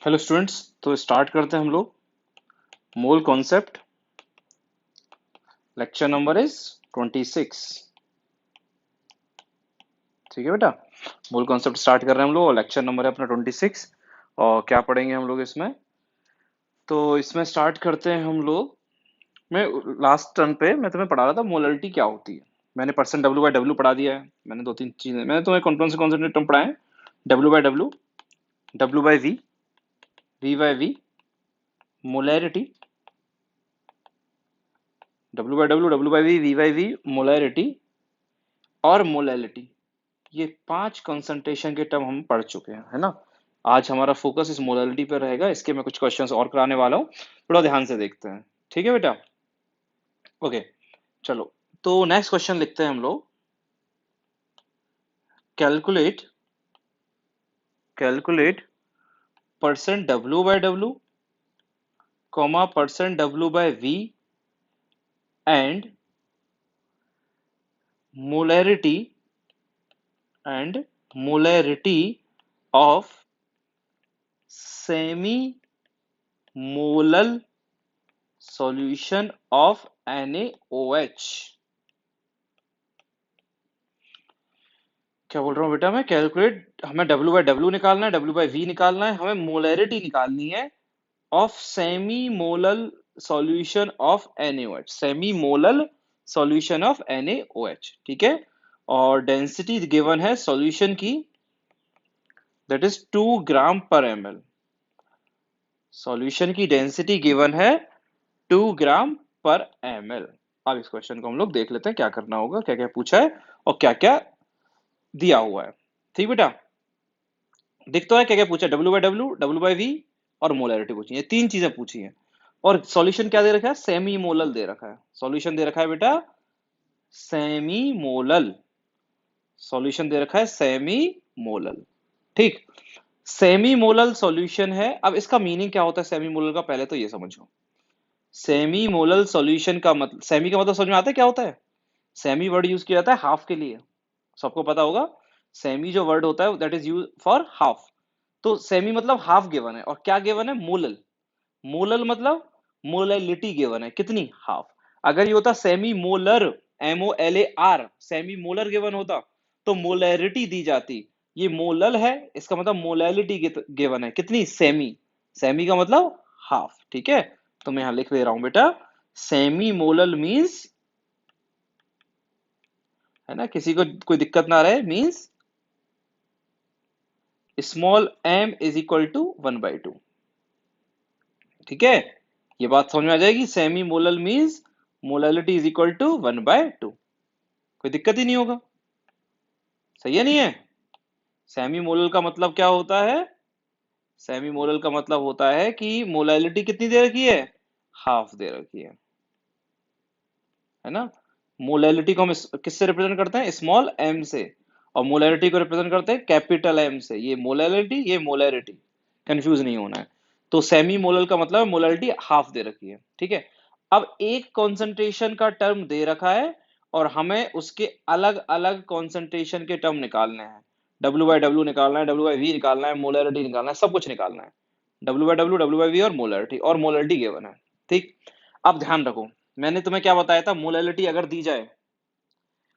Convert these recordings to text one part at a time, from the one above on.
Hello students. तो start करते हैं हम लोग mole concept. Lecture number is 26। ठीक है बेटा। मोल कॉन्सेप्ट स्टार्ट कर रहे हैं हम लोग और लेक्चर नंबर है अपना 26। और क्या पढ़ेंगे हम लोग इसमें? तो इसमें स्टार्ट करते हैं हम लोग। मैं लास्ट टर्न पे मैं तुम्हें पढ़ा रहा था मोलरिटी क्या होती है। मैंने परसेंट डब्ल्यू बाई डब्ल्यू पढ़ा दिया है। मैंने दो तीन चीजें मैंने तुम्हें कौन से टर्म पढ़ाए? W by W, W by V by V, molarity, W by V by V, molarity और मोलैलिटी। ये 5 कंसंट्रेशन के टर्म हम पढ़ चुके हैं, है ना। आज हमारा फोकस इस मोलैलिटी पर रहेगा। इसके मैं कुछ क्वेश्चंस और कराने वाला हूँ, थोड़ा ध्यान से देखते हैं। ठीक है बेटा। ओके, चलो। तो नेक्स्ट क्वेश्चन लिखते हैं हम लोग। Calculate calculate percent W by W, comma percent W by V and molarity and molarity of semi molal solution of NaOH। क्या बोल रहा हूँ बेटा मैं? कैलकुलेट, हमें डब्ल्यू बाय डब्ल्यू निकालना है, डब्ल्यू बाय वी निकालना है, हमें मोलैरिटी निकालनी है of semi molal solution of NaOH, semi molal solution of NaOH। ठीक है। और डेंसिटी गिवन है सॉल्यूशन की, दैट इज 2 ग्राम पर ml। सॉल्यूशन की डेंसिटी गिवन है 2 ग्राम पर ml। अब इस क्वेश्चन को हम लोग देख लेते हैं क्या करना होगा, क्या क्या पूछा है और क्या क्या दिया हुआ है। ठीक बेटा। दिख तो है क्या क्या पूछा है? W by W, W by V और मोलैरिटी पूछी है। 3 चीजें पूछी हैं। और सॉल्यूशन क्या दे रखा है? सेमी मोलल दे रखा है। सॉल्यूशन दे रखा है बेटा सेमी मोलल। सॉल्यूशन दे रखा है सेमी मोलल। ठीक। सेमी मोलल सॉल्यूशन है। अब इसका मीनिंग क्या होता है सेमी मोलल का, पहले तो ये समझो। सेमी मोलल सॉल्यूशन का मतलब, सेमी का मतलब समझ में आता है क्या होता है? सेमी वर्ड यूज किया जाता है हाफ के लिए, सबको पता होगा। सेमी जो वर्ड होता है that is use for half. तो सेमी मतलब हाफ गिवन है, और क्या गिवन है? मोलल। मोलल मतलब मोलैलिटी गिवन है, कितनी? हाफ। अगर ये होता semi molar, MOLAR, semi molar given होता तो मोलैरिटी दी जाती। ये मोलल है, इसका मतलब मोलैलिटी गिवन है, कितनी? सेमी। सेमी का मतलब हाफ। ठीक है। तो मैं यहां लिख दे रहा हूं बेटा, सेमी मोलल मीन्स, है ना, किसी को कोई दिक्कत ना रहे, means small m is equal to 1/2। ठीक है। ये बात समझ में आ जाएगी। Semi molal means molality is equal to 1/2। कोई दिक्कत ही नहीं होगा। सही है नहीं है? सेमी मोलल का मतलब क्या होता है? सेमी मोलल का मतलब होता है कि मोलैलिटी कितनी दे रखी है? हाफ दे रखी है ना। मोलैलिटी को हम किससे रिप्रेजेंट करते हैं? स्मॉल m से। और मोलैरिटी को रिप्रेजेंट करते हैं कैपिटल M से। ये मोलैलिटी, ये मोलैरिटी, कंफ्यूज नहीं होना है। तो सेमी मोलल का मतलब है मोलैलिटी हाफ दे रखी है। ठीक है। अब एक कॉन्सेंट्रेशन का टर्म दे रखा है और हमें उसके अलग अलग कॉन्सेंट्रेशन के टर्म निकालने हैं। डब्ल्यू बाई डब्ल्यू निकालना है, डब्ल्यू बाई वी निकालना है, मोलैरिटी निकालना है, सब कुछ निकालना है। W by W, W by V और मोलैरिटी गिवन है। ठीक। अब ध्यान रखो, मैंने तुम्हें क्या बताया था? मोलैलिटी अगर दी जाए,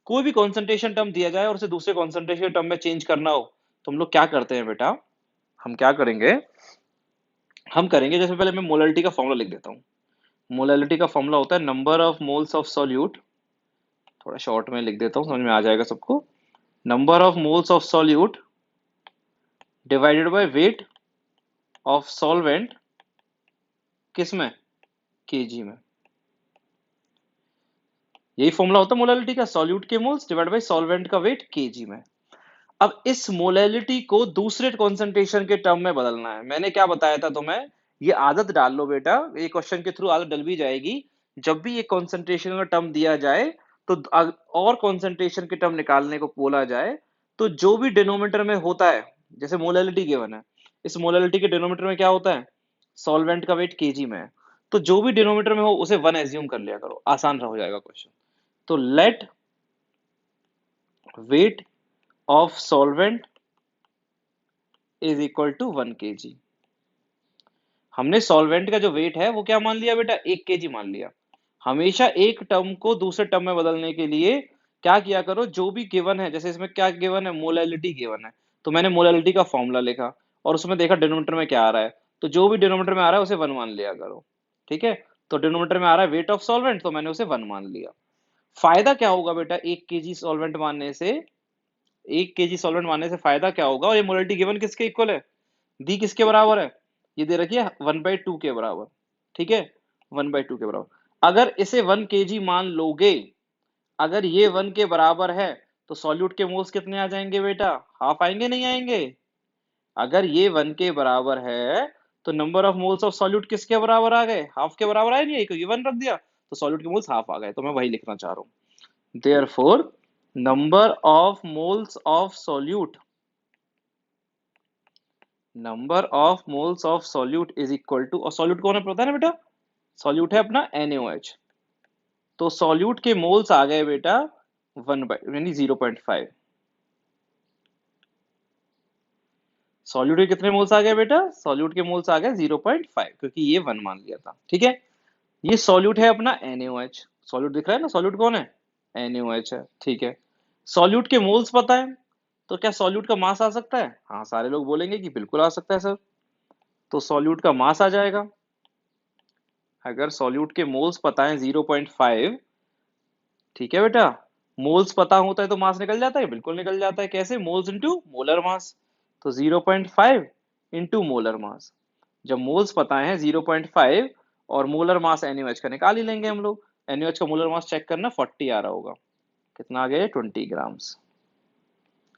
कोई भी कॉन्सेंट्रेशन टर्म दिया जाए और उसे दूसरे कॉन्सेंट्रेशन टर्म में चेंज करना हो, तो हम लोग क्या करते हैं बेटा? हम क्या करेंगे? हम करेंगे, जैसे पहले मैं मोलैलिटी का फॉर्मूला लिख देता हूँ। मोलैलिटी का फॉर्मूला होता है number of moles of solute. थोड़ा शॉर्ट में लिख देता हूँ, समझ में आ जाएगा सबको। Number of moles of solute divided by weight of solvent, किस में? केजी में। यही फॉर्मूला होता है मोलैलिटी का, सॉल्यूट के मोल्स डिवाइड बाय सॉल्वेंट का वेट केजी में। अब इस मोलैलिटी को दूसरे कॉन्सेंट्रेशन के टर्म में बदलना है। मैंने क्या बताया था तुम्हें? ये आदत डाल लो बेटा, ये क्वेश्चन के थ्रू आदत डल भी जाएगी। जब भी ये कॉन्सेंट्रेशन का टर्म दिया जाए, तो और कॉन्सेंट्रेशन के टर्म निकालने को बोला जाए, तो जो भी डिनोमिनेटर में होता है, जैसे मोलैलिटी गिवन है, इस मोलैलिटी के डिनोमिनेटर में क्या होता है? सॉल्वेंट का वेट केजी में है। तो जो भी डिनोमिनेटर में हो उसे 1 एज्यूम कर लिया करो, आसान हो जाएगा क्वेश्चन। तो let weight of solvent is equal to 1 kg। हमने सॉल्वेंट का जो वेट है वो क्या मान लिया बेटा, 1 kg मान लिया। हमेशा एक टर्म को दूसरे टर्म में बदलने के लिए क्या किया करो, जो भी गिवन है, जैसे इसमें क्या गिवन है, मोलैलिटी गिवन है, तो मैंने मोलैलिटी का फॉर्मूला लिखा और उसमें देखा डिनोमिनेटर में क्या आ रहा है, तो जो भी डिनोमिनेटर में आ रहा है उसे 1 मान लिया करो। ठीक है, तो डिनोमिनेटर में आ रहा है वेट ऑफ सॉल्वेंट, तो मैंने उसे 1 मान लिया। फायदा क्या होगा बेटा 1 kg सॉल्वेंट मानने से, 1 kg सॉल्वेंट मानने से फायदा क्या होगा, और ये मोलैलिटी गिवन किसके इक्वल है, दी किसके बराबर है, ये दे रखी है 1/2 के बराबर। ठीक है, 1/2 के बराबर। अगर इसे 1 kg मान लोगे, अगर ये 1 के बराबर है, तो सॉल्यूट के मोल्स कितने आ जाएंगे बेटा, हाफ आएंगे नहीं आएंगे। अगर ये 1 के बराबर है तो number of moles of solute किसके बराबर आ गए, हाफ के बराबर आए नहीं, क्योंकि 1 रख दिया तो सॉल्यूट के मोल्स हाफ आ गए, तो मैं वही लिखना चाह रहा हूं। Therefore number of moles of solute, number of moles of solute is equal to, और सॉल्यूट कौन है पता है ना बेटा, सॉल्यूट है अपना NaOH। तो सॉल्यूट के मोल्स आ गए बेटा 1 यानी 0.5। सॉल्यूट के कितने मोल्स आ गए बेटा, सॉल्यूट के मोल्स आ गए 0.5, क्योंकि ये 1 मान लिया था। ठीक है, ये सॉल्यूट है अपना NaOH, सॉल्यूट दिख रहा है ना, सॉल्यूट कौन है, NaOH है। ठीक है, सॉल्यूट के मोल्स पता है, तो क्या सॉल्यूट का मास आ सकता है, हाँ सारे लोग बोलेंगे कि बिल्कुल आ सकता है सर। तो सॉल्यूट का मास आ जाएगा, अगर सॉल्यूट के मोल्स पता है 0.5, ठीक है बेटा, मोल्स पता होता है तो मास निकल जाता है, बिल्कुल निकल जाता है। कैसे, मोल्स इनटू मोलर मास, तो 0.5 इनटू मोलर मास। जब मोल्स पता है 0.5 और मोलर मास NaOH का निकाल ही लेंगे हम लोग। NaOH का मोलर मास चेक करना, 40 आ रहा होगा, कितना आ गया 20 ग्राम्स,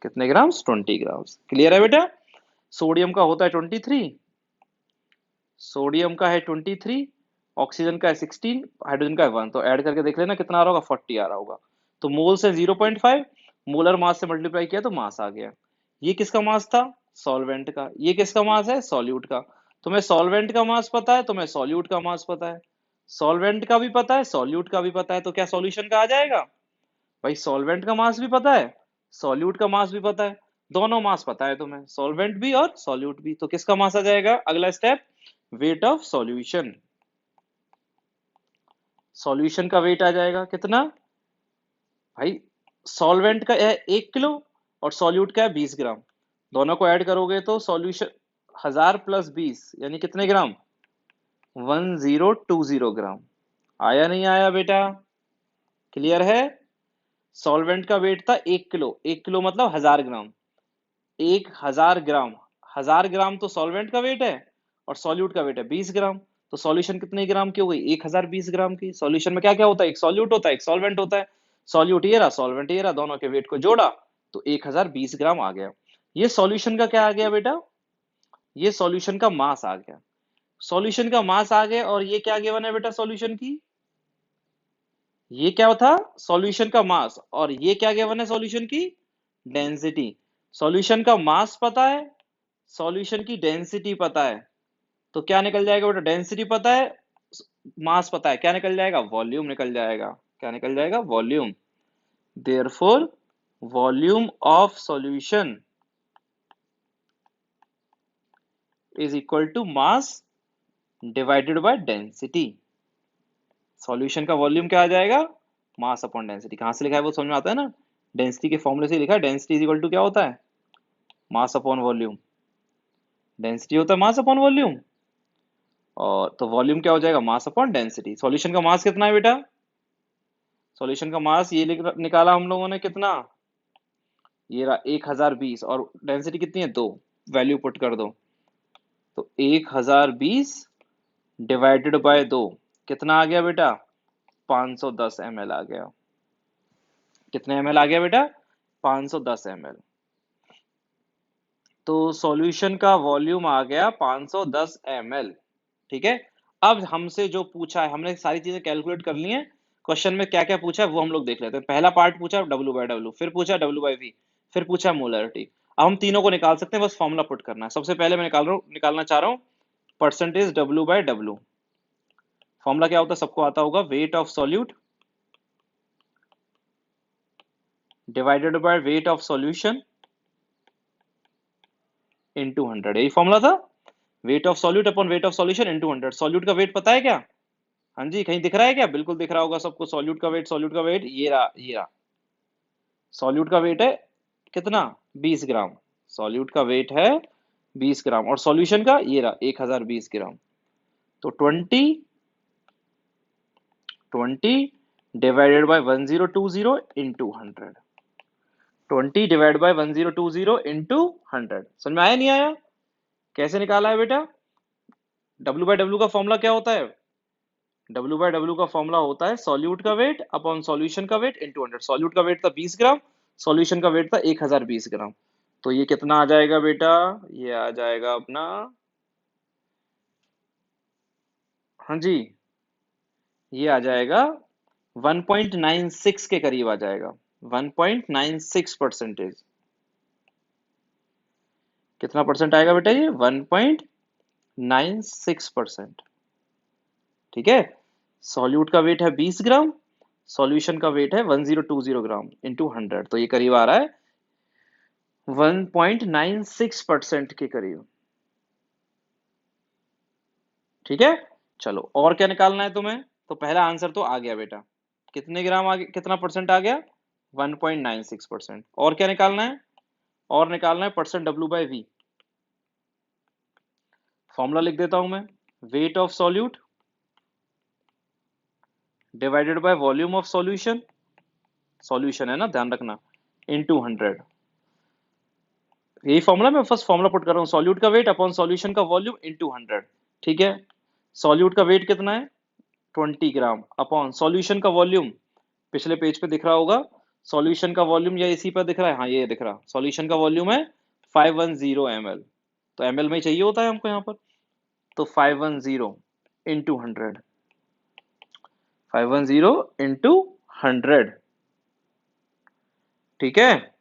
कितने ग्राम्स, 20 ग्राम्स। क्लियर है बेटा। सोडियम का होता है 23, सोडियम का है 23, ऑक्सीजन का है 16, हाइड्रोजन का है 1, तो ऐड करके देख लेना कितना आ रहा होगा, 40 आ रहा होगा। तो मोल से 0.5, मोलर मास से मल्टीप्लाई किया तो मास आ गया। ये किसका मास था, सॉल्वेंट का। ये किसका मास है, सॉल्यूट का। तुम्हें सॉल्वेंट का मास पता है, तुम्हें सॉल्यूट का मास पता है, सॉल्वेंट का भी पता है, सॉल्यूट का भी पता है, तो क्या सॉल्यूशन का आ जाएगा, भाई सॉल्वेंट का मास भी पता है, सॉल्यूट का मास भी पता है, दोनों मास पता है तुम्हें, सॉल्वेंट भी और सॉल्यूट भी, तो किसका मास आ जाएगा, अगला step, weight of solution. Solution का वेट आ जाएगा कितना, भाई सॉल्वेंट का है 1 किलो और सॉल्यूट का है 20 ग्राम, दोनों को ऐड करोगे तो सॉल्यूशन 1000 प्लस 20 यानी कितने ग्राम, 1020 ग्राम। आया नहीं आया बेटा, क्लियर है। सॉल्वेंट का वेट था 1 किलो, 1 किलो मतलब 1000 ग्राम, 1000 ग्राम, 1000 ग्राम तो सॉल्वेंट का वेट है और सॉल्यूट का वेट है 20 ग्राम, तो सॉल्यूशन कितने ग्राम की हो गई, 1020 ग्राम की। सॉल्यूशन में क्या क्या होता है, एक सॉल्यूट होता है, एक सॉल्वेंट होता है, सॉल्यूट ये रहा, सॉल्वेंट ये रहा, दोनों के वेट को जोड़ा तो 1020 ग्राम आ गया। ये सॉल्यूशन का क्या आ गया बेटा, ये सॉल्यूशन का मास आ गया, सॉल्यूशन का मास आ गया। और ये क्या गिवन है बेटा सॉल्यूशन की, ये क्या था, सॉल्यूशन का मास, और ये क्या गिवन है सॉल्यूशन की, डेंसिटी। सॉल्यूशन का मास पता है, सॉल्यूशन की डेंसिटी पता है, तो क्या निकल जाएगा बेटा, डेंसिटी पता है, मास पता है, क्या निकल जाएगा, वॉल्यूम निकल जाएगा, क्या निकल जाएगा, volume. Therefore volume of solution is equal to mass divided by density. Solution का वॉल्यूम क्या आ जाएगा, मास अपॉन डेंसिटी। कहां से लिखा है वो समझ में आता है ना, डेंसिटी के फॉर्मूले से लिखा है, डेंसिटी इज इक्वल टू क्या होता है, मास अपॉन वॉल्यूम। डेंसिटी होता है मास अपॉन वॉल्यूम, और तो वॉल्यूम क्या हो जाएगा, मास अपॉन डेंसिटी। सॉल्यूशन का मास कितना है बेटा, सॉल्यूशन का मास ये निकाला हम लोगों ने कितना, ये रहा 1020, और डेंसिटी कितनी है 2, वैल्यू पुट कर दो, तो 1020 डिवाइडेड बाय 2 कितना आ गया बेटा, 510 ml आ गया। कितने ml आ गया बेटा, 510 ml। तो सॉल्यूशन का वॉल्यूम आ गया 510 ml। ठीक है, अब हमसे जो पूछा है, हमने सारी चीजें कैलकुलेट कर ली हैं, क्वेश्चन में क्या क्या पूछा है वो हम लोग देख लेते हैं। पहला पार्ट पूछा W/W, फिर पूछा W/V, फिर पूछा मोलरिटी। अब हम तीनों को निकाल सकते हैं, बस फॉर्मूला पुट करना है। सबसे पहले मैं निकालना चाह रहा हूँ परसेंटेज W/W। फॉर्मूला क्या होता है, सबको आता होगा, wait of solute divided by weight of solution into 100, यही फॉर्मूला था। Wait of solute upon weight of solution into 100। Solute का वेट पता है क्या? हाँ जी, कहीं दिख रहा है क्या? बिल्कुल दिख रहा होगा सबको। सॉल्यूट का वेट, सॉल्यूट का वेट ये रहा, ये रहा। सॉल्यूट का वेट है कितना? 20 ग्राम। सॉल्यूट का वेट है 20 ग्राम और सॉल्यूशन का ये रहा 1020 ग्राम। तो 20 divided by 1020 into 100। 20 divide by 1020 into 100। समझ में आया नहीं आया? कैसे निकाला है बेटा? W बाय W का फॉर्मूला क्या होता है? W बाय W का फॉर्मूला होता है सॉल्यूट का वेट अपॉन सॉल्यूशन का वेट इंटू 100। सॉल्यूट का वेट था 20 ग्राम, सॉल्यूशन का वेट था 1020 ग्राम। तो ये कितना आ जाएगा बेटा? ये आ जाएगा अपना, हाँ जी, ये आ जाएगा 1.96 के करीब आ जाएगा। 1.96%। कितना परसेंट आएगा बेटा? ये 1.96%। ठीक है। सॉल्यूट का वेट है 20 ग्राम, सॉल्यूशन का वेट है 1020 ग्राम इंटू 100। तो ये करीब आ रहा है 1.96% के करीब। ठीक है। चलो और क्या निकालना है तुम्हें? तो पहला आंसर तो आ गया बेटा। कितने ग्राम आ गया, कितना परसेंट आ गया? 1.96%। और क्या निकालना है? और निकालना है percent W by V। Formula लिख देता हूं मैं। Weight of solute divided by volume of solution, solution है ना, ध्यान रखना, इनटू 100। यही फॉर्मूला, मैं फर्स्ट फॉर्मूला पुट कर रहा हूँ। सॉल्यूट का वेट अपॉन सॉल्यूशन का वॉल्यूम इनटू 100। ठीक है। सॉल्यूट का वेट कितना है? 20 ग्राम अपॉन सॉल्यूशन का वॉल्यूम, पिछले पेज पे दिख रहा होगा। सॉल्यूशन का वॉल्यूम या इसी पर दिख रहा है? हाँ, ये दिख रहा। सॉल्यूशन का वॉल्यूम है 510 ml। तो ml में ही चाहिए होता है हमको यहाँ पर। तो 510 इंटू 100, 510 इंटू 100। ठीक है।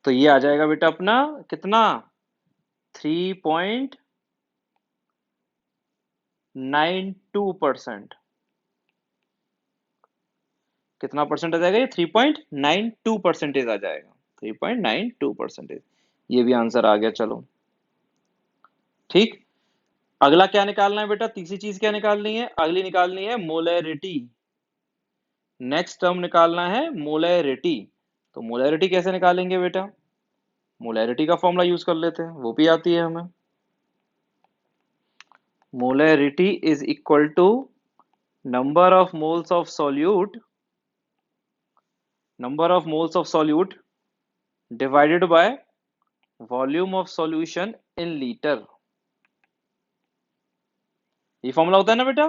तो ये आ जाएगा बेटा अपना कितना? 3.92%। कितना परसेंट आ जाएगा? ये 3.92% आ जाएगा। 3.92%। ये भी आंसर आ गया। चलो ठीक। अगला क्या निकालना है बेटा? तीसरी चीज क्या निकालनी है? अगली निकालनी है मोलैरिटी। नेक्स्ट टर्म निकालना है मोलैरिटी। तो मोलैरिटी कैसे निकालेंगे बेटा? मोलैरिटी का फॉर्मूला यूज कर लेते हैं, वो भी आती है हमें। Molarity is equal to number of moles of solute, number of moles of solute divided by volume of solution in litre. ये फॉर्मूला होता है ना बेटा।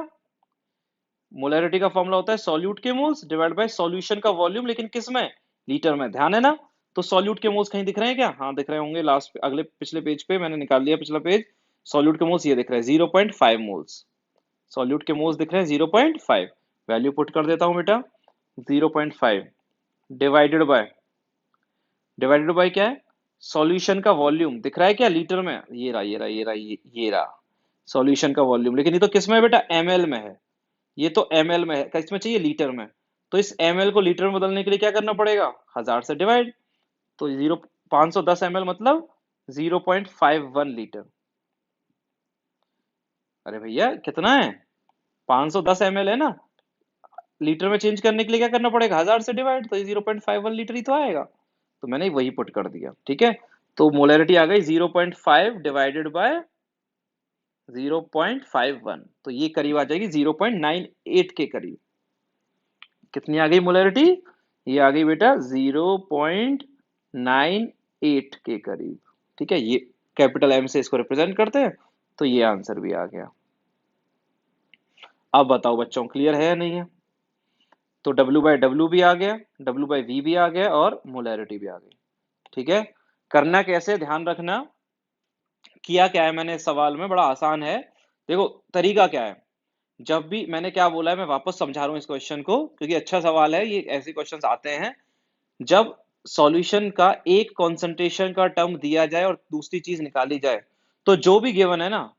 मोलैरिटी का फॉर्मूला होता है सॉल्यूट के मोल्स डिवाइड बाय सॉल्यूशन का वॉल्यूम, लेकिन किस में? लीटर में। ध्यान है ना? तो सॉल्यूट के मोल्स कहीं दिख रहे हैं क्या? हाँ दिख रहे होंगे। लास्ट अगले पिछले पेज पे मैंने निकाल लिया, पिछला पेज। सॉल्यूट के मोल्स ये दिख रहे हैं 0.5 मोल्स। सॉल्यूट के मोल्स दिख रहे हैं 0.5। वैल्यू पुट कर देता हूं बेटा। 0.5 डिवाइडेड बाय, डिवाइडेड बाय क्या है? सॉल्यूशन का वॉल्यूम दिख रहा है क्या लीटर में? ये रहा, ये रहा, ये रहा, ये रहा सॉल्यूशन का वॉल्यूम। लेकिन ये तो किस में है बेटा? ml में है। ये तो ml में है, किसमें चाहिए? लीटर में। तो इस ml को लीटर में बदलने के लिए क्या करना पड़ेगा? 1000 से डिवाइड। तो 510 ml मतलब 0.51 लीटर। अरे भैया कितना है? 510 ml है ना। लीटर में चेंज करने के लिए क्या करना पड़ेगा? 1000 से डिवाइड। तो ये 0.51 लीटर ही तो आएगा। तो मैंने वही पुट कर दिया। ठीक है। तो मोलैरिटी आ गई 0.5 डिवाइडेड बाय 0.51। तो ये करीब आ जाएगी 0.98 के करीब। कितनी आ गई मोलैरिटी? ये आ गई बेटा 0.98 के करीब। ठीक है। ये कैपिटल एम से इसको रिप्रेजेंट करते हैं। तो ये आंसर भी आ गया। अब बताओ बच्चों, क्लियर है या नहीं है? तो W बाय W भी आ गया, W बाय V भी आ गया और मोलैरिटी भी आ गई। ठीक है। करना कैसे, ध्यान रखना। किया क्या है मैंने इस सवाल में? बड़ा आसान है। देखो तरीका क्या है। जब भी मैंने क्या बोला है, मैं वापस समझा रहा हूँ इस क्वेश्चन को, क्योंकि अच्छा सवाल है ये, ऐसे क्वेश्चंस आते हैं। जब सॉल्यूशन का एक कॉन्सेंट्रेशन का टर्म दिया जाए और दूसरी चीज निकाली जाए, तो जो भी गिवन है ना,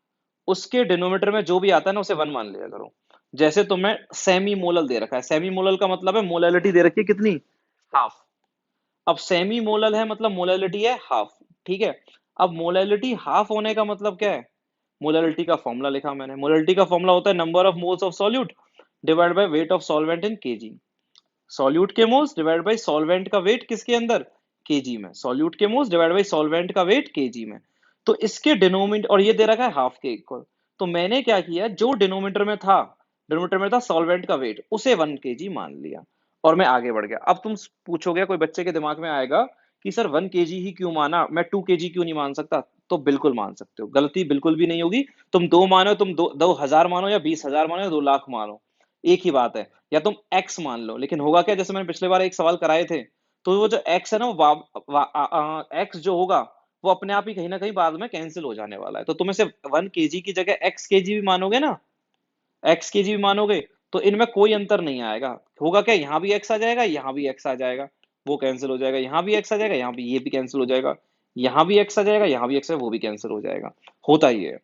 उसके डिनोमिनेटर में जो भी आता है ना, उसे 1 मान लिया करो। जैसे तुम्हें सेमी मोलल दे रखा है। सेमी मोलल का मतलब है मोलैलिटी दे रखी है कितनी? हाफ। अब सेमी मोलल है मतलब मोलैलिटी है हाफ। ठीक है। अब मोलैलिटी हाफ होने का मतलब क्या है? मोलैलिटी का फॉर्मूला लिखा मैंने। मोलैलिटी का फॉर्मूला होता है number of moles of solute divide by weight of solvent in KG. Solute के मोल्स डिवाइड बाय सॉल्वेंट का वेट किसके अंदर? केजी में। सॉल्यूट के मोल्स डिवाइड बाय सॉल्वेंट का वेट केजी में। तो इसके डिनोमिनेटर, और ये दे रखा है हाफ के इक्वल, तो मैंने क्या किया, जो डिनोमिनेटर में था सॉल्वेंट का वेट, उसे 1 केजी मान लिया और मैं आगे बढ़ गया। अब तुम पूछोगे, कोई बच्चे के दिमाग में आएगा कि सर 1 केजी ही क्यों माना, मैं 2 केजी क्यों नहीं मान सकता? तो बिल्कुल मान सकते हो, गलती बिल्कुल भी नहीं होगी। तुम 2 मानो, तुम 2,000 मानो या 20,000 मानो या 2 लाख मानो, एक ही बात है। या तुम x मान लो, लेकिन होगा क्या, जैसे मैंने पिछले बार एक सवाल कराए थे, तो वो जो x है ना, वो x जो होगा वो अपने आप ही कहीं ना कहीं बाद में कैंसिल हो जाने वाला है। तो तुम इसे 1 केजी की जगह x केजी भी मानोगे ना, x केजी भी मानोगे, तो इनमें कोई अंतर नहीं आएगा। होगा क्या, यहाँ भी x आ जाएगा, यहाँ भी x आ जाएगा, वो कैंसिल हो जाएगा, यहाँ भी x आ जाएगा, यहाँ भी, ये भी कैंसिल हो जाएगा, यहाँ भी x आ जाएगा, यहाँ भी x है, वो भी कैंसिल हो जाएगा। होता ही है।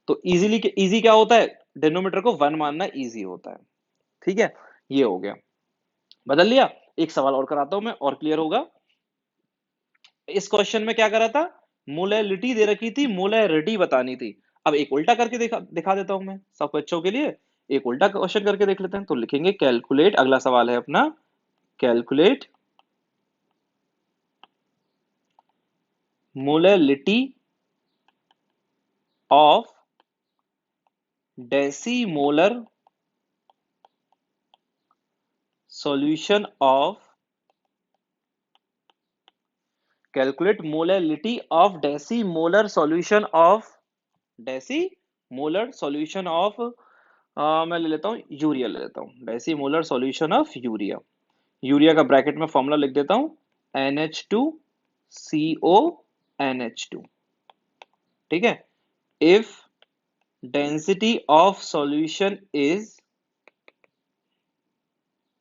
तो इजी क्या होता है, डिनोमिनेटर को 1 मानना इजी होता है। ठीक है, ये हो गया, बदल लिया। एक सवाल और कराता हूं मैं, और क्लियर होगा। इस क्वेश्चन में क्या करा था, मोलैलिटी दे रखी थी, मोलैरिटी बतानी थी। अब एक उल्टा करके दिखा देता हूं मैं सब बच्चों के लिए। एक उल्टा क्वेश्चन करके देख लेते हैं। तो लिखेंगे कैलकुलेट, अगला सवाल है अपना, calculate molality of decimolar solution of, calculate molality of decimolar solution of, decimolar solution of, मैं ले लेता हूँ यूरिया, ले लेता हूँ decimolar solution of urea. Urea का ब्रैकेट में फॉर्मूला लिख देता हूँ, NH2CO NH2। ठीक है, if density of solution is,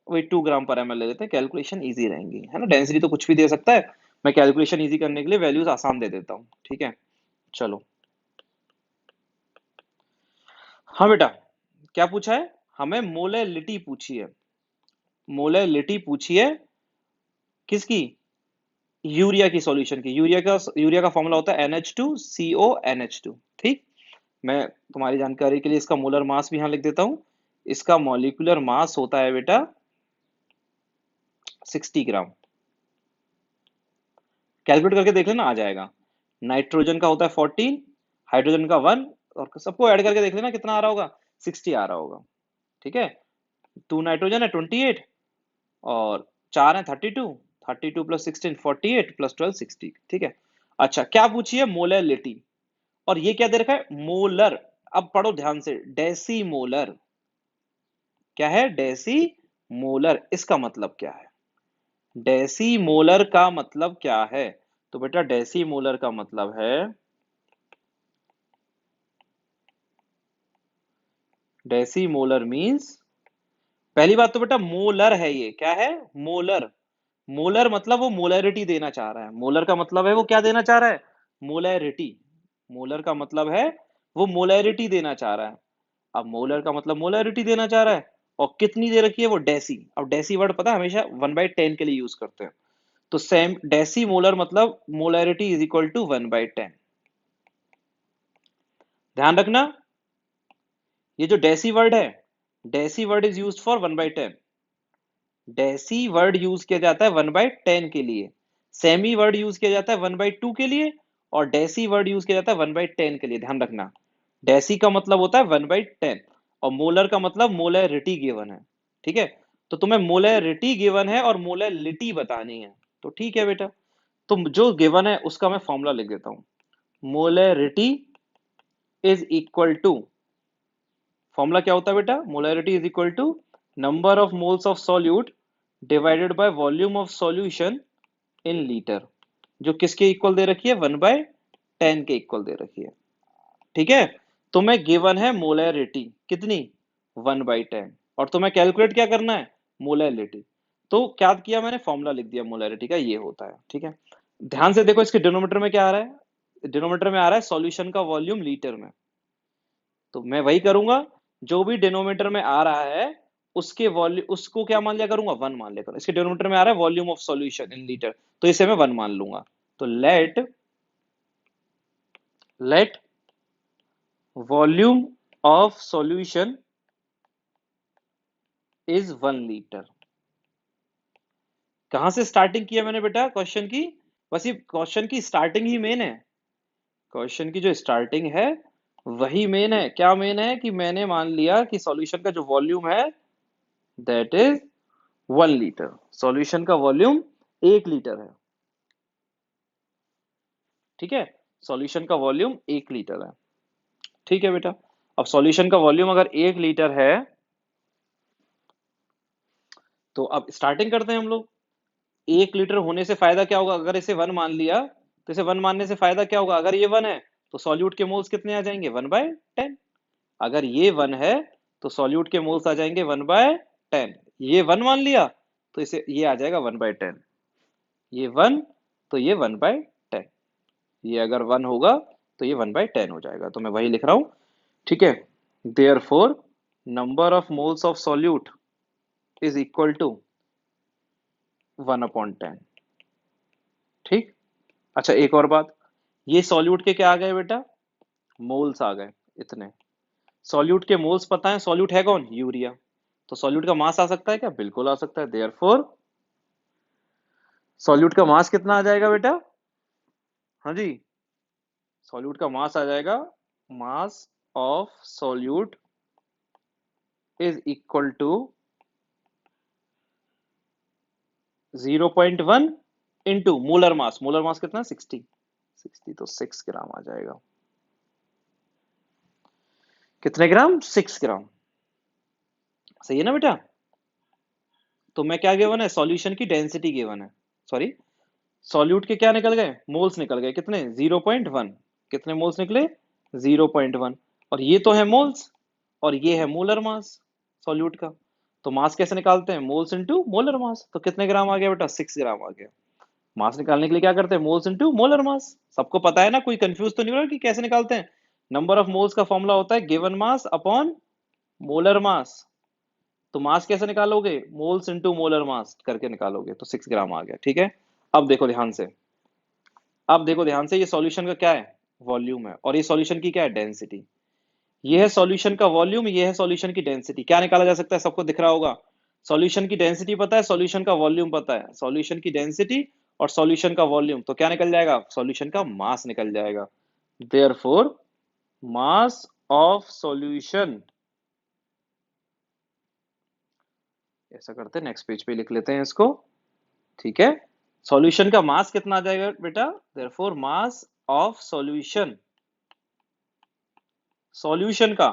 वही 2 ग्राम पर ml ले लेते हैं, कैलकुलेशन इजी रहेंगी, है ना। डेंसिटी तो कुछ भी दे सकता है, मैं कैलकुलेशन इजी करने के लिए वैल्यूज आसान दे देता हूँ। ठीक है, चलो। हाँ बेटा, क्या पूछा है हमें, मोलैलिटी पूछी है। मोलैलिटी पूछी है किसकी, यूरिया की सॉल्यूशन की। यूरिया का फॉर्मूला होता है NH2CO NH2। ठीक, मैं तुम्हारी जानकारी के लिए इसका मोलर मास भी यहाँ लिख देता हूँ। इसका मॉलिक्यूलर मास होता है बेटा 60 ग्राम। कैलकुलेट करके देख लेना, आ जाएगा। नाइट्रोजन का होता है 14, हाइड्रोजन का 1, और सबको ऐड करके देख लेना कितना आ रहा होगा, 60 आ रहा होगा। ठीक है, 2 नाइट्रोजन है 28, और 4 है 32, 32 प्लस 16 48 प्लस 12 60। ठीक है, अच्छा क्या पूछिए, मोलैलिटी, और ये क्या दे रखा है, मोलर। अब पढ़ो ध्यान से, डेसीमोलर, क्या है, डेसीमोलर, इसका मतलब क्या है, डेसीमोलर का मतलब क्या है? तो बेटा डेसीमोलर का मतलब है, डेसीमोलर मींस, पहली बात तो बेटा मोलर है, ये क्या है, मोलर। मोलर मतलब वो मोलैरिटी देना चाह रहा है। मोलर का मतलब है वो क्या देना चाह रहा है, मोलैरिटी। मोलर का मतलब है वो मोलैरिटी देना चाह रहा है। अब मोलर का मतलब मोलैरिटी देना चाह रहा है, और कितनी दे रखी है वो, डेसी। अब डेसी वर्ड पता है हमेशा 1/10 के लिए यूज करते हैं। तो सेम डेसी मोलर मतलब मोलैरिटी इज इक्वल टू 1/10। ध्यान रखना, ये जो डेसी वर्ड है, deci word is used for 1/10। Deci word use किया जाता है 1/10 के लिए, सेमी वर्ड यूज किया जाता है 1/2 के लिए, और डेसी वर्ड यूज किया जाता है 1/10 के लिए। ध्यान रखना, डेसी का मतलब होता है 1/10, और मोलर का मतलब मोलैरिटी गिवन है। ठीक है, तो तुम्हें मोलैरिटी गिवन है और मोलैलिटी बतानी है, तो ठीक है बेटा। तो जो गिवन है उसका मैं फॉर्मूला लिख देता हूं, molarity is equal to, formula क्या होता है बेटा, molarity is equal to number of moles of solute divided by volume of solution in litre, जो किसके इक्वल दे रखी है, 1/10 के इक्वल दे रखी है। ठीक है, तुम्हें गिवन है मोलैरिटी कितनी, 1/10, और तुम्हें कैलकुलेट क्या करना है, मोलैलिटी। तो क्या किया मैंने, फॉर्मूला लिख दिया मोलैरिटी का, ये होता है। ठीक है, ध्यान से देखो, इसके डिनोमीटर में क्या आ रहा है, डिनोमीटर में आ रहा है सॉल्यूशन का वॉल्यूम लीटर में। तो मैं वही करूंगा, जो भी डिनोमीटर में आ रहा है उसके वॉल्यूम, उसको क्या मान लिया करूंगा, 1 मान लिया करूंगा। इसके डिनोमीटर में आ रहा है volume of solution in litre, तो इसे मैं 1 मान लूंगा। तो let let volume of solution is 1 litre. कहां से स्टार्टिंग किया मैंने बेटा क्वेश्चन की? बस ये क्वेश्चन की स्टार्टिंग ही मेन है। क्वेश्चन की जो स्टार्टिंग है वही मेन है। क्या मेन है कि मैंने मान लिया कि सॉल्यूशन का जो वॉल्यूम है दैट इज 1 लीटर। सॉल्यूशन का वॉल्यूम 1 लीटर है। ठीक है, सॉल्यूशन का वॉल्यूम 1 लीटर है। ठीक है बेटा, अब सॉल्यूशन का वॉल्यूम अगर 1 लीटर है तो अब स्टार्टिंग करते हैं हम लोग। 1 लीटर होने से फायदा क्या होगा? अगर इसे 1 मान लिया तो इसे 1 मानने से फायदा क्या होगा? अगर ये 1 है तो सॉल्यूट के मोल्स कितने आ जाएंगे? 1/10। अगर ये 1 है तो सॉल्यूट के मोल्स आ जाएंगे 1/10। ये 1 मान लिया तो इसे ये आ जाएगा 1/10। ये 1 तो ये 1/10। ये अगर 1 होगा तो ये 1/10 हो जाएगा। तो मैं वही लिख रहा हूं। ठीक है, therefore number of moles of solute is equal to 1/10। ठीक। अच्छा एक और बात, ये सॉल्यूट के क्या आ गए बेटा? मोल्स आ गए इतने। सॉल्यूट के मोल्स पता है, सॉल्यूट है कौन? यूरिया। तो सॉल्यूट का मास आ सकता है क्या? बिल्कुल आ सकता है। देयरफॉर सॉल्यूट का मास कितना आ जाएगा बेटा? हाँ जी, सॉल्यूट का मास आ जाएगा, mass of solute is equal to 0.1 into molar mass. Molar mass कितना? 60 तो 6 ग्राम आ जाएगा। कितने ग्राम? 6 ग्राम। सही है ना बेटा? तो मैं क्या गिवन है? सॉल्यूशन की डेंसिटी गिवन है। सॉरी, सॉल्यूट के क्या निकल गए? मोल्स निकल गए। कितने? 0.1। कितने मोल्स निकले? 0.1। और ये तो है मोल्स और ये है मोलर मास सॉल्यूट का। तो मास कैसे निकालते हैं? Moles into molar mass. तो कितने ग्राम आ गया बेटा? 6 ग्राम आ गया। मास निकालने के लिए क्या करते हैं? Moles into molar mass. सबको पता है ना? कोई कंफ्यूज तो नहीं हो रहा कि कैसे निकालते हैं? नंबर ऑफ मोल्स का फॉर्मूला होता है given mass upon molar mass. तो मास कैसे निकालोगे? मोल्स इनटू मोलर मास करके निकालोगे। तो 6 ग्राम आ गया। ठीक है, अब देखो ध्यान से। अब देखो ध्यान से, ये सॉल्यूशन का क्या है? वॉल्यूम है। और ये सॉल्यूशन की क्या है? डेंसिटी। ये है सॉल्यूशन का वॉल्यूम, ये है सॉल्यूशन की डेंसिटी। क्या निकाला जा सकता है? सबको दिख रहा होगा। सॉल्यूशन की डेंसिटी पता है, सॉल्यूशन का वॉल्यूम पता है। सॉल्यूशन की डेंसिटी और सॉल्यूशन का वॉल्यूम, तो क्या निकल जाएगा? सॉल्यूशन का मास निकल जाएगा। देयरफॉर मास ऑफ सॉल्यूशन, ऐसा करते हैं नेक्स्ट पेज पे लिख लेते हैं इसको। ठीक है, सॉल्यूशन का मास कितना आ जाएगा बेटा? Therefore mass of solution, solution का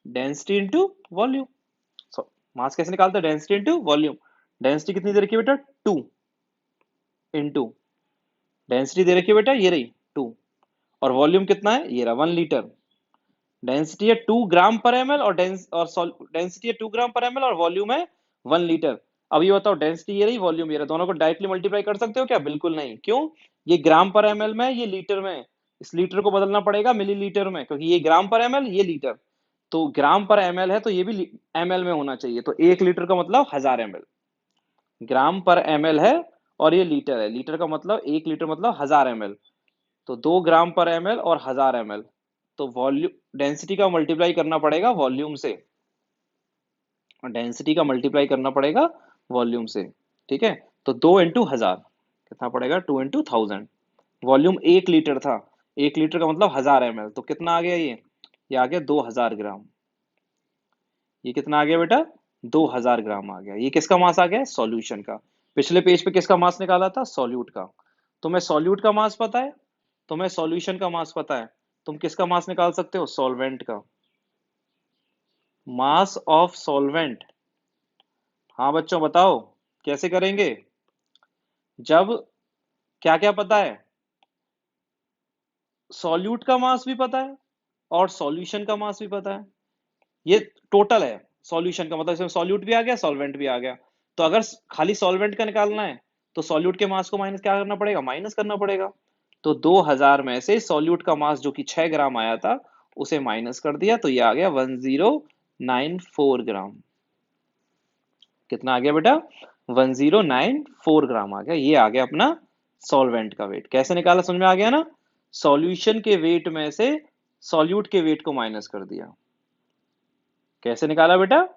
डेंसिटी इंटू वॉल्यूम। मास कैसे निकालते हैं? Density into volume. डेंसिटी कितनी दे रखी है बेटा? 2 इंटू, डेंसिटी दे रखी है बेटा ये रही 2, और वॉल्यूम कितना है? ये रहा 1 लीटर। डेंसिटी है 2 ग्राम पर एमएल और डेंसिटी है 2 ग्राम पर एमएल और वॉल्यूम है 1 लीटर। अब ये बताओ, डेंसिटी ये रही, वॉल्यूम ये रहा, दोनों को डायरेक्टली मल्टीप्लाई कर सकते हो क्या? बिल्कुल नहीं। क्यों? ये ग्राम पर एमएल में, ये लीटर में। इस लीटर को बदलना पड़ेगा मिलीलीटर में, क्योंकि ये ग्राम पर एमएल, ये लीटर। तो ग्राम पर एमएल है तो ये भी एमएल में होना चाहिए। तो 1 लीटर का मतलब 1000 एमएल। ग्राम पर एमएल है और ये लीटर है। लीटर का मतलब 1 लीटर मतलब 1000 एमएल। तो 2 ग्राम पर एमएल और 1000 एमएल। तो वॉल्यूम, डेंसिटी का मल्टीप्लाई करना पड़ेगा वॉल्यूम से, और डेंसिटी का मल्टीप्लाई करना पड़ेगा वॉल्यूम से। ठीक है, तो 2 इंटू 1000 कितना पड़ेगा? 2 इंटू 1000। वॉल्यूम 1 लीटर था, 1 लीटर का मतलब 1000 एमएल। तो कितना आ गया? ये आ गया 2000 ग्राम। ये कितना आ गया बेटा? 2000 ग्राम आ गया। ये किसका मास आ गया? सॉल्यूशन का। पिछले पेज पे किसका मास निकाला था? सॉल्यूट का। तुम्हें सॉल्यूट का मास पता है, तुम्हें सॉल्यूशन का मास पता है, तुम किसका मास निकाल सकते हो? सॉल्वेंट का। Mass of solvent. हाँ बच्चों बताओ कैसे करेंगे? जब, क्या क्या पता है? सॉल्यूट का मास भी पता है और सॉल्यूशन का मास भी पता है। ये टोटल है सॉल्यूशन का, मतलब इसमें सॉल्यूट भी आ गया, सॉल्वेंट भी आ गया। तो अगर खाली सॉल्वेंट का निकालना है तो सॉल्यूट के मास को माइनस क्या करना पड़ेगा? माइनस करना पड़ेगा। तो 2000 में से सॉल्यूट का मास जो कि 6 ग्राम आया था उसे माइनस कर दिया, तो ये आ गया 1094 ग्राम। कितना आ गया बेटा? 1094 ग्राम आ गया। ये आ गया अपना सॉल्वेंट का वेट। कैसे निकाला? समझ में आ गया ना? सॉल्यूशन के वेट में से सॉल्यूट के वेट को माइनस कर दिया। कैसे निकाला बेटा?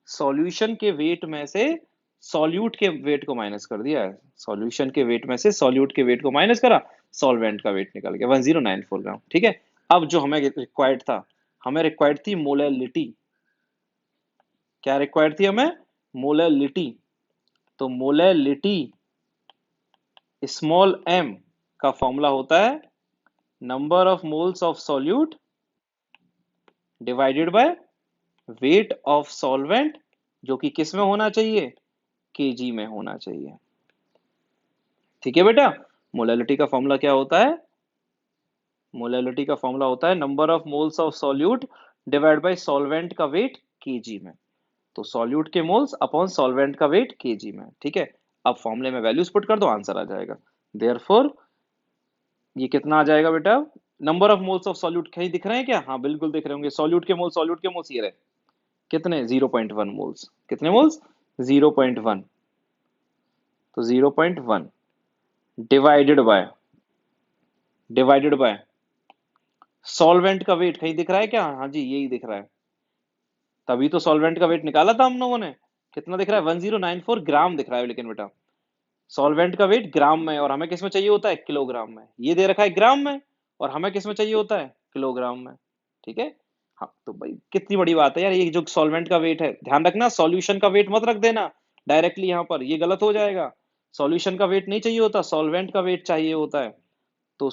सॉल्यूशन के वेट में से सॉल्यूट के वेट को माइनस कर दिया है। सॉल्यूशन के वेट में से सॉल्यूट के वेट को माइनस करा, सॉल्वेंट का वेट निकल गया 1094 ग्राम। ठीक है, अब जो हमें रिक्वायर्ड था, हमें रिक्वायर्ड थी मोलैलिटी। क्या रिक्वायर्ड थी हमें? मोलैलिटी। तो मोलैलिटी स्मॉल m का फॉर्मूला होता है number of moles of solute divided by weight of solvent, जो कि किस में होना चाहिए? केजी में होना चाहिए। ठीक है बेटा, मोलैलिटी का फॉर्मूला क्या होता है? मोलैलिटी का फॉर्मूला होता है number of moles of solute divide by solvent का वेट केजी में। तो सॉल्यूट के मोल्स अपॉन सॉल्वेंट का वेट केजी में। ठीक है, अब फॉर्मूले में वैल्यूज पुट कर दो, आंसर आ जाएगा। देयरफॉर ये कितना आ जाएगा बेटा? Number of moles of solute कहीं दिख रहे हैं क्या? हाँ बिल्कुल दिख रहे होंगे। सॉल्यूट के मोल्स ये रहे, कितने? 0.1 मोल्स। कितने मोल्स? 0.1। तो 0.1 डिवाइडेड बाय सॉल्वेंट का वेट कहीं दिख रहा है क्या? हाँ जी, यही दिख रहा है। तभी तो सॉल्वेंट का वेट निकाला था हम लोगों ने। कितना दिख रहा है? 1094 ग्राम दिख रहा है। लेकिन बेटा सॉल्वेंट का वेट ग्राम में, और हमें किस में चाहिए होता है? किलोग्राम में। ये दे रखा है ग्राम में, और हमें किस में चाहिए होता है? किलोग्राम में। ठीक है, हाँ तो भाई कितनी बड़ी बात है यार। ये जो सॉल्वेंट का वेट है, ध्यान रखना सॉल्यूशन का वेट मत रख देना डायरेक्टली यहाँ पर, ये गलत हो जाएगा। सॉल्यूशन का वेट नहीं चाहिए होता, सॉल्वेंट का वेट चाहिए होता है। तो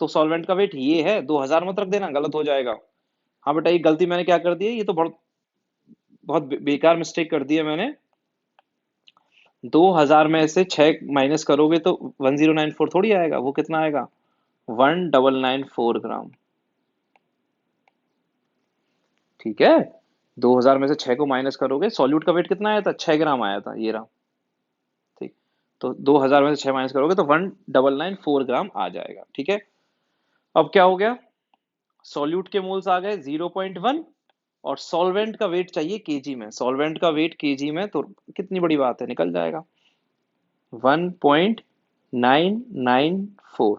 सॉल्वेंट का वेट ये है, 2000 मत रख देना, गलत हो जाएगा। हाँ बेटा, ये गलती मैंने क्या कर दी है? ये तो बहुत बहुत बेकार मिस्टेक कर दी है मैंने। 2000 में से 6 माइनस करोगे तो 1094 थोड़ी आएगा, वो कितना आएगा? 1994 ग्राम। ठीक है, 2000 में से 6 को माइनस करोगे, सॉल्यूट का वेट कितना आया था? 6 ग्राम आया था, ये रहा। ठीक, तो 2000 में से 6 माइनस करोगे तो 1994 ग्राम आ जाएगा। ठीक है, अब क्या हो गया? सॉल्यूट के मोल्स आ गए 0.1, और सॉल्वेंट का वेट चाहिए केजी में। सॉल्वेंट का वेट केजी में, तो कितनी बड़ी बात है, निकल जाएगा 1994।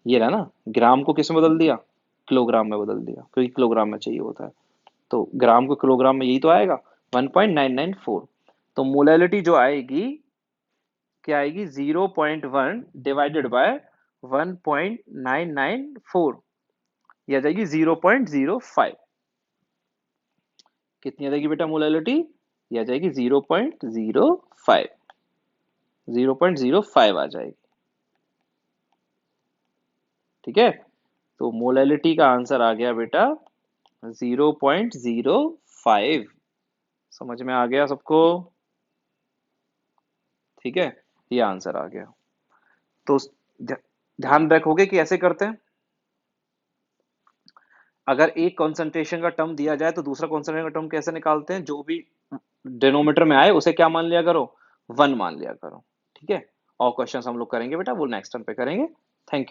ये रहा ना, ग्राम को किस में बदल दिया? किलोग्राम में बदल दिया, क्योंकि किलोग्राम में चाहिए होता है। तो ग्राम को किलोग्राम में, यही तो आएगा 1.994। तो मोलैलिटी जो आएगी, क्या आएगी? 0.1 डिवाइडेड बाय 1.994, ये आ जाएगी 0.05। कितनी आ जाएगी बेटा मोलैलिटी? ये आ जाएगी 0.05। 0.05 आ जाएगी। ठीक है, तो मोलैलिटी का आंसर आ गया बेटा 0.05। समझ में आ गया सबको? ठीक है, ये आंसर आ गया। तो ध्यान रखोगे कि ऐसे करते हैं, अगर एक कॉन्सेंट्रेशन का टर्म दिया जाए तो दूसरा कॉन्सेंट्रेशन का टर्म कैसे निकालते हैं? जो भी डिनोमिनेटर में आए उसे क्या मान लिया करो? 1 मान लिया करो। ठीक है, और क्वेश्चंस हम लोग करेंगे बेटा, वो नेक्स्ट टाइम पे करेंगे। Thank you.